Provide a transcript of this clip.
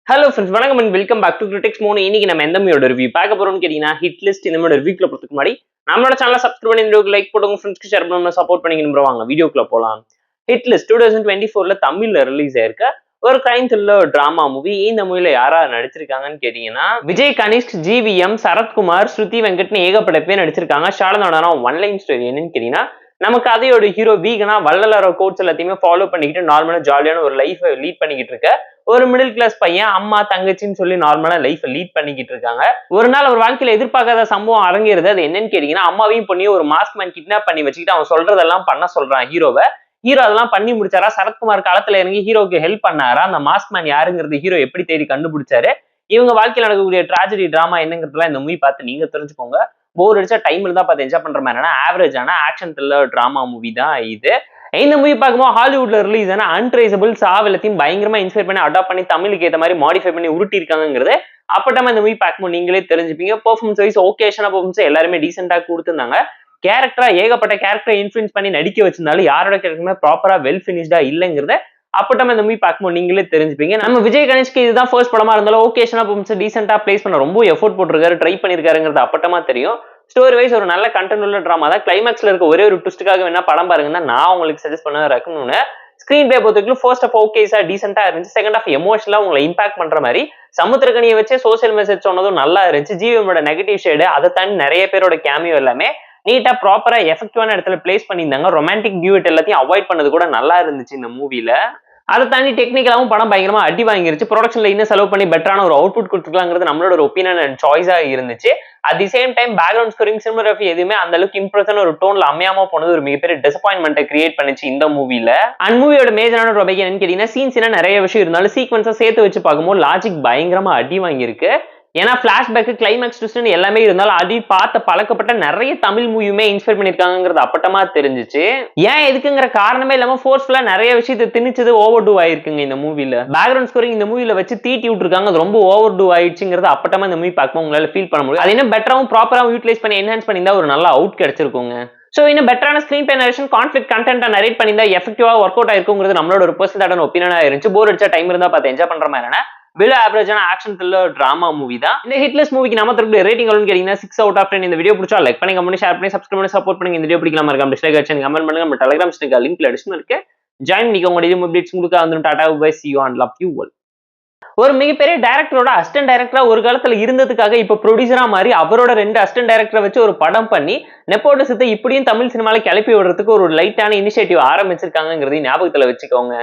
Hello friends, வணக்கம் and welcome back to Critics Mono. இன்னைக்கு நம்ம எந்த மூவியோட ரிவ்யூ பார்க்க போறோம்னு கேட்டீங்கன்னா, ஹிட் லிஸ்ட். இந்த மூவியோட ரிவ்யூக்குள்ள போறதுக்கு முன்னாடி நம்மளோட சேனலை சப்ஸ்கிரைப் பண்ணி வீடியோக்கு லைக் போடுங்க, ஃப்ரெண்ட்ஸ்க்கு ஷேர் பண்ணி சப்போர்ட் பண்ணிக்கணும். வாங்க வீடியோக்குள்ள போலாம். ஹிட் லிஸ்ட் 2024ல தமிழ்ல ரிலீஸ் ஆயிருக்க ஒரு கிரைம் த்ரில்லர் டிராமா மூவி. இந்த மூவில யாரா நடிச்சிருக்காங்கன்னு கேட்டீங்கன்னா, விஜய், கனிஷ்க், ஜிவிஎம், சரத்குமார், ஸ்ருதி வெங்கட்னு ஏகப்பட்ட பேர் நடிச்சிருக்காங்க. ஷாலனோட ஒன்லைன் ஸ்டோரி என்னன்னு கேட்டீங்கன்னா, நம்ம கதையோட ஹீரோ வீகனா வள்ளலார கோட்ஸ் எல்லாத்தையுமே ஃபாலோ பண்ணிக்கிட்டு நார்மலா ஜாலியான ஒரு லைஃப் லீட் பண்ணிக்கிட்டு இருக்க ஒரு மிடில் கிளாஸ் பையன், அம்மா தங்கச்சின்னு சொல்லி நார்மலா லைஃப் லீட் பண்ணிக்கிட்டு இருக்காங்க. ஒரு நாள் அவர் வாழ்க்கையில எதிர்பார்க்காத சம்பவம் அரங்கேறுது. அது என்னன்னு கேட்டீங்கன்னா, அம்மாவையும் பொண்ணையும் ஒரு மாஸ்க் மேன் கிட்னாப் பண்ணி வச்சுக்கிட்டு அவன் சொல்றதெல்லாம் பண்ண சொல்றான் ஹீரோவை. ஹீரோ அதெல்லாம் பண்ணி முடிச்சாரா? சரத்குமார் களத்துல இறங்கி ஹீரோக்கு ஹெல்ப் பண்ணாரா? அந்த மாஸ்க் மேன் யாருங்கிறது ஹீரோ எப்படி தேடி கண்டுபிடிச்சாரு? இவங்க வாழ்க்கையில் நடக்கக்கூடிய டிராஜடி டிராமா என்னங்கிறதுலாம் இந்த மூவி பார்த்து நீங்க தெரிஞ்சுக்கோங்க. போர் அடிச்சா டைம் இருந்தா பார்த்து என்ஜாய் பண்ற மாதிரினா ஆவரேஜான ஆக்ஷன் த்ரில்லர் டிராமா மூவி தான் இது. இந்த மூவி பார்க்கும்போது ஹாலிவுட்ல ரிலீஸ் ஆன அன்ட்ரேசபிள் சாவ் எல்லாத்தையும் பயங்கரமா இன்ஸ்பயர் பண்ணி அடாப்ட் பண்ணி தமிழுக்கு ஏற்ற மாதிரி மாடிஃபை பண்ணி உருட்டி இருக்காங்கிறது அப்பட்டமா இந்த மூவி பார்க்கும்போது நீங்களே தெரிஞ்சுப்பீங்க. பெர்ஃபார்மன்ஸ் வைஸ் ஓகேஷனா பெர்ஃபார்மன்ஸ் எல்லாருமே டீசெண்டா கொடுத்துருந்தாங்க. கேரக்டரா ஏகப்பட்ட கேரக்டரை இன்ஃபுளுன்ஸ் பண்ணி நடிக்க வச்சிருந்தாலும் யாரோட கேரக்டருமே ப்ராப்பரா வெல் ஃபினிஷ்டா இல்லைங்கிறத அப்பட்டமா இந்த மூவி பார்க்கும்போது நீங்களே தெரிஞ்சுப்பீங்க. நம்ம விஜய் கணேஷ்க்கு இதுதான் ஃபர்ஸ்ட் படமா இருந்தாலும் ஓகேஷனா பெர்ஃபார்மன்ஸ் டீசெண்டா பிளேஸ் பண்ண ரொம்ப எஃபோர்ட் போட்டிருக்காரு, ட்ரை பண்ணிருக்காருங்கிறது அப்பட்டமா தெரியும். ஸ்டோரி வைஸ் ஒரு நல்ல கண்டென்ட் உள்ள டிராமா தான். கிளைமேக்ஸ்ல இருக்க ஒரே ஒரு ட்விஸ்டுக்காக வேணா படம் பாருங்கன்னா நான் உங்களுக்கு சஜஸ்ட் பண்ண ரெக்கமெண்ட். ஸ்கிரீன் பிளே பொறுத்தவரைக்கும் ஃபர்ஸ்ட் ஆஃப் ஓகேஸா டீசென்டா இருந்துச்சு. செகண்ட் ஆஃப் எமோஷனலா உங்களை இம்பாக்ட் பண்ற மாதிரி சமுத்திரக்கனியை வச்சு சோசியல் மெசேஜ் சொன்னதும் நல்லா இருந்துச்சு. ஜிவிஎமோட நெகட்டிவ் ஷேடு அதை தாண்டி நிறைய பேரோட கேமியோ எல்லாமே நீட்டா ப்ராப்பரா எஃபெக்டிவான இடத்துல பிளேஸ் பண்ணியிருந்தாங்க. ரொமான்டிக் டியூட் எல்லாத்தையும் அவாய்ட் பண்ணது கூட நல்லா இருந்துச்சு இந்த மூவில. அதை தாண்டி டெக்னிக்கலாவும் படம் பயங்கரமா அடி வாங்கிருச்சு. ப்ரொடக்ஷன்ல இன்னும் செலவு பண்ணி பெட்டரான ஒரு அவுட்புட் கொடுத்துருக்காங்கிறது நம்மளோட ஒரு ஒப்பீனியன் அண்ட் சாய்ஸா இருந்துச்சு. At the same time background scoring, cinematography எதுவுமே அந்த அளவுக்கு இம்ப்ரெஸான ஒரு டோன்ல அமையாம போனது ஒரு மிகப்பெரிய டிசப்பாயின்மெண்ட்டை கிரியேட் பண்ணிச்சு இந்த மூவில. அண்ட் மூவியோட மேஜரான ஒரு பைக் என்னன்னு கேட்டீங்கன்னா, சீன்ஸ் நிறைய விஷயம் இருந்தாலும் சீக்வன்ஸா சேர்த்து வச்சு பார்க்கும்போது லாஜிக் பயங்கரமா அடி வாங்கியிருக்கு. ஏன்னா பிளாஷ்பேக், கிளைமேக்ஸ் ட்விஸ்ட் எல்லாமே இருந்தாலும் அடி பார்த்து பழக்கப்பட்ட நிறைய தமிழ் மூவியுமே இன்ஸ்பயர் பண்ணிருக்காங்கிறது அப்பட்டமா தெரிஞ்சிச்சு. ஏன் எதுக்குங்கிற காரணமே இல்லாம ஃபோர்ஸ்ஃபுல்லா நிறைய விஷயத்தை திணிச்சது ஓவர் டூ ஆயிருக்குங்க இந்த மூவில. பேக்ரவுண்ட் ஸ்கோரிங் இந்த மூவில வச்சு தீட்டி விட்டுருக்காங்க. அது ரொம்ப ஓவர் டூ ஆயிடுச்சுங்கிறது அப்பட்டமா இந்த மூவி பார்க்கும்போது உங்களால ஃபீல் பண்ண முடியும். அது இன்னும் பெட்டராவும் ப்ராப்பராவும் யூட்டிலைஸ் பண்ணி என்ஹான்ஸ் பண்ணியிருந்தா ஒரு நல்ல அவுட் கிடைச்சிருக்குங்க. சோ இன்னும் பெட்டரான ஸ்கிரீன் பிளே நரேஷன், கான்ஃபிளிக்ட் கண்டென்ட்டை நரேட் பண்ணியிருந்தா எஃபெக்டிவா ஒர்க் அவுட் ஆயிருக்குங்கிறது நம்மளோட ஒரு பர்சனல் ஒப்பீனியனா இருந்துச்சு. போர் அடிச்சா டைம் இருந்தா பார்த்து என்ஜாய் பண்ற மாதிரி பிலோ ஆவரேஜான ஆக்ஷன் த்ரில்லர் டிராமா மூவி தான். இந்த ஹிட்லெஸ் மூவிக்கு நம்ம தரக்கூடிய ரேட்டிங் எவ்வளவுன்னு கேட்டீங்கன்னா 6 out of 10. இந்த வீடியோ பிடிச்சா லைக் பண்ணி, கமெண்ட், ஷேர் பண்ணி, சப்ஸ்கிரைப் பண்ணி சப்போர்ட் பண்ணுங்க. இந்த வீடியோ பிடிக்காம இருக்க டிஸ்லைக் அடிச்சு கமெண்ட் பண்ணுங்க. நம்ம டெலிகிராம் சேனல் லிங்க்ல டிஸ்கிரிப்ஷன்ல இருக்கு. ஜாயின் பண்ணிக்கோங்க. உங்க டெய்லி அப்டேட்ஸ் உங்களுக்கு வந்து tata bye see you and love you all. ஒரு மிகப்பெரிய டைரக்டரோட அசிஸ்டன்ட் டைரக்டரா ஒரு காலத்துல இருந்ததுக்காக இப்ப ப்ரொடியூசரா மாறி அவரோட 2 அசிஸ்டன்ட் டைரக்டரை வச்சு ஒரு படம் பண்ணி நெப்போட்டிசத்தை இப்படியும் தமிழ் சினிமால கிளப்பி விடுறதுக்கு ஒரு லைட்டான இனிஷியேட்டிவ் ஆரம்பிச்சிருக்காங்கிறதையும் ஞாபகத்துல வச்சுக்கோங்க.